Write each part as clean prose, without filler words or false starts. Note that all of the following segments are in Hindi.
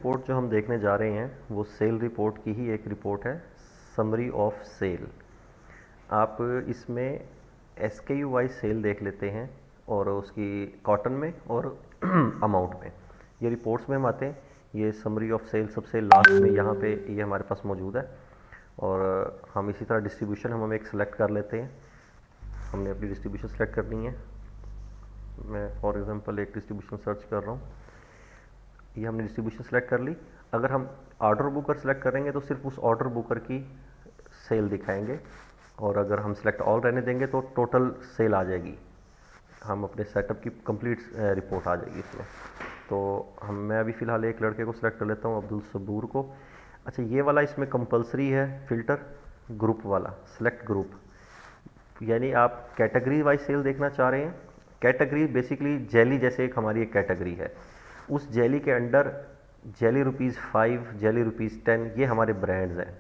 रिपोर्ट जो हम देखने जा रहे हैं वो सेल रिपोर्ट की ही एक रिपोर्ट है, समरी ऑफ सेल। आप इसमें SKU वाइज सेल देख लेते हैं और उसकी कॉटन में और अमाउंट में। ये रिपोर्ट्स में हम आते हैं। ये समरी ऑफ सेल सबसे लास्ट में यहाँ पे ये हमारे पास मौजूद है। और हम इसी तरह डिस्ट्रीब्यूशन हम एक सेलेक्ट कर लेते हैं। हमने अपनी डिस्ट्रीब्यूशन सेलेक्ट करनी है। मैं फॉर एग्जांपल एक डिस्ट्रीब्यूशन सर्च कर रहा हूँ। ये हमने डिस्ट्रीब्यूशन सेलेक्ट कर ली। अगर हम ऑर्डर बुकर सेलेक्ट करेंगे तो सिर्फ उस ऑर्डर बुकर की सेल दिखाएंगे, और अगर हम सेलेक्ट ऑल रहने देंगे तो टोटल सेल आ जाएगी। हम अपने सेटअप की कंप्लीट रिपोर्ट आ जाएगी इसमें। तो मैं अभी फ़िलहाल एक लड़के को सिलेक्ट कर लेता हूँ, अब्दुल सबूर को। अच्छा, ये वाला इसमें कंपलसरी है फ़िल्टर, ग्रुप वाला, सेलेक्ट ग्रुप। यानी आप कैटेगरी वाइज सेल देखना चाह रहे हैं। कैटेगरी बेसिकली जेली जैसे एक हमारी एक कैटेगरी है। उस जेली के अंडर जेली ₹5, जेली ₹10 ये हमारे ब्रांड्स हैं।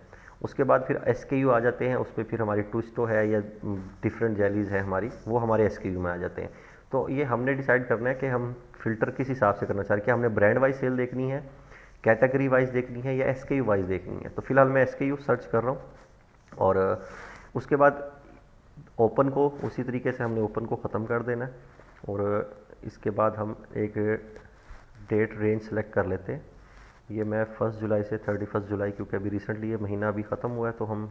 उसके बाद फिर SKU आ जाते हैं, उस पर फिर हमारी ट्विस्टो है या डिफरेंट जेलीज़ है हमारी, वो हमारे SKU में आ जाते हैं। तो ये हमने डिसाइड करना है कि हम फ़िल्टर किस हिसाब से करना चाह रहे हैं। क्या हमने ब्रांड वाइज सेल देखनी है, कैटेगरी वाइज देखनी है, या SKU वाइज देखनी है। तो फिलहाल मैं SKU सर्च कर रहा हूँ। और उसके बाद ओपन को उसी तरीके से हमने ओपन को ख़त्म कर देना है। और इसके बाद हम एक डेट रेंज सेलेक्ट कर लेते हैं। ये मैं 1 जुलाई से 31 जुलाई, क्योंकि अभी रिसेंटली ये महीना अभी ख़त्म हुआ है, तो हम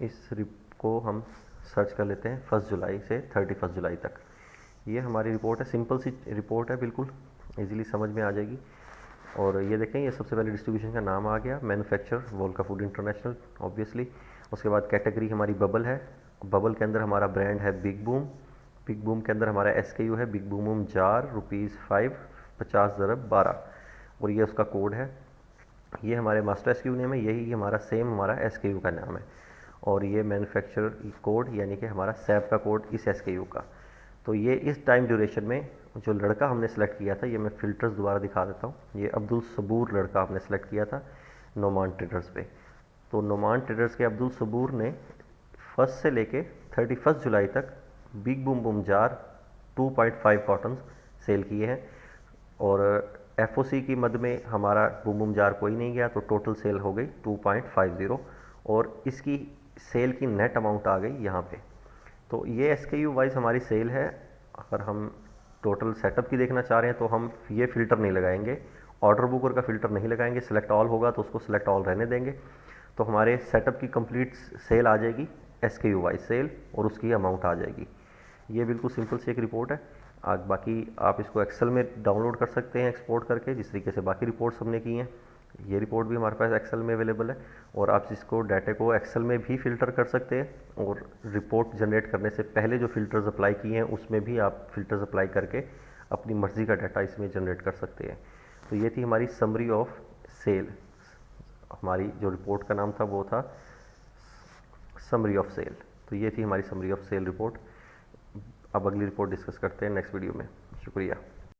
इस रिप को हम सर्च कर लेते हैं 1 जुलाई से 31 जुलाई तक। ये हमारी रिपोर्ट है, सिंपल सी रिपोर्ट है, बिल्कुल इजीली समझ में आ जाएगी। और ये देखें, ये सबसे पहले डिस्ट्रीब्यूशन का नाम आ गया, मैन्युफैक्चरर वोल्का फूड इंटरनेशनल ऑब्वियसली। उसके बाद कैटेगरी हमारी बबल है, बबल के अंदर हमारा ब्रांड है बिग बूम, बिग बूम के अंदर हमारा SKU है बिग बूम जार ₹5 50 × 12, और ये उसका कोड है। ये हमारे मास्टर SKU नेम है, यही हमारा सेम हमारा SKU का नाम है। और ये मैन्युफैक्चरर कोड यानी कि हमारा सैप का कोड इस SKU का। तो ये इस टाइम ड्यूरेशन में जो लड़का हमने सेलेक्ट किया था, ये मैं फ़िल्टर्स दोबारा दिखा देता हूँ। ये अब्दुल सबूर लड़का आपने सेलेक्ट किया था नोमान ट्रेडर्स पे। तो नोमान ट्रेडर्स के अब्दुल सबूर ने 1 से लेके 31 जुलाई तक big boom boom jar 2.5 cotton sale किए हैं। और FOC की मद में हमारा बूम बूम जार कोई नहीं गया, तो टोटल सेल हो गई 2.50, और इसकी सेल की नेट अमाउंट आ गई यहाँ पे। तो ये SKU वाइज हमारी सेल है। अगर हम टोटल सेटअप की देखना चाह रहे हैं तो हम ये फ़िल्टर नहीं लगाएंगे, ऑर्डर बुकर का फ़िल्टर नहीं लगाएंगे। सेलेक्ट ऑल होगा तो उसको सेलेक्ट ऑल रहने देंगे, तो हमारे सेटअप की कंप्लीट सेल आ जाएगी, SKU वाइज सेल, और उसकी अमाउंट आ जाएगी। ये बिल्कुल सिंपल सी एक रिपोर्ट है। बाकी आप इसको एक्सेल में डाउनलोड कर सकते हैं एक्सपोर्ट करके, जिस तरीके से बाकी रिपोर्ट्स हमने की हैं। ये रिपोर्ट भी हमारे पास एक्सेल में अवेलेबल है, और आप इसको डाटा को एक्सेल में भी फ़िल्टर कर सकते हैं। और रिपोर्ट जनरेट करने से पहले जो फ़िल्टर्स अप्लाई किए हैं उसमें भी आप फ़िल्टर्स अप्लाई करके अपनी मर्ज़ी का डाटा इसमें जनरेट कर सकते हैं। तो ये थी हमारी समरी ऑफ सेल। हमारी जो रिपोर्ट का नाम था वो था समरी ऑफ सेल। तो ये थी हमारी समरी ऑफ सेल रिपोर्ट। अब अगली रिपोर्ट डिस्कस करते हैं नेक्स्ट वीडियो में। शुक्रिया।